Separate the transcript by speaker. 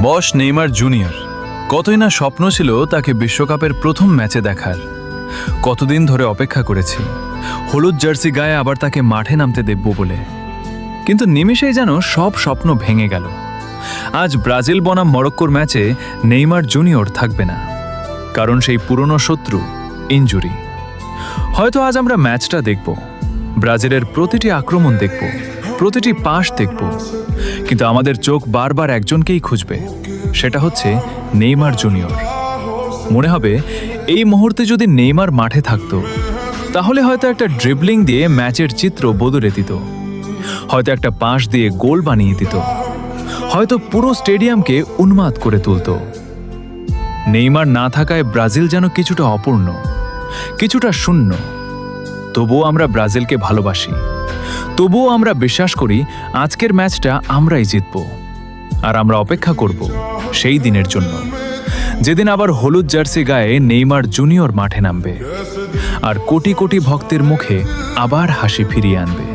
Speaker 1: বস Neymar junior, কতই না স্বপ্ন ছিল তাকে বিশ্বকাপের প্রথম ম্যাচে দেখার। কতদিন ধরে অপেক্ষা করেছি হলুদ জার্সি গায়ে আবার তাকে মাঠে নামতে দেখব বলে, কিন্তু নিমেষেই যেন সব স্বপ্ন ভেঙে গেল। আজ ব্রাজিল বনাম মরক্কোর ম্যাচে নেইমার জুনিয়র থাকবে না, কারণ সেই পুরনো শত্রু ইনজুরি। হয়তো আজ আমরা ম্যাচটা দেখব, ব্রাজিলের প্রতিটি আক্রমণ দেখব, প্রতিটি পাস দেখব, কিন্তু আমাদের চোখ বারবার একজনকেই খুঁজবে, সেটা হচ্ছে নেইমার জুনিয়র। মনে হবে এই মুহূর্তে যদি নেইমার মাঠে থাকতো, তাহলে হয়তো একটা ড্রিবলিং দিয়ে ম্যাচের চিত্র বদলে দিত, হয়তো একটা পাস দিয়ে গোল বানিয়ে দিত, হয়তো পুরো স্টেডিয়ামকে উন্মাদ করে তুলত। নেইমার না থাকায় ব্রাজিল যেন কিছুটা অপূর্ণ, কিছুটা শূন্য। তবুও আমরা ব্রাজিলকে ভালোবাসি, তবুও আমরা বিশ্বাস করি আজকের ম্যাচটা আমরাই জিতব। আর আমরা অপেক্ষা করব সেই দিনের জন্য, যেদিন আবার হলুদ জার্সি গায়ে নেইমার জুনিয়র মাঠে নামবে আর কোটি কোটি ভক্তের মুখে আবার হাসি ফিরিয়ে আনবে।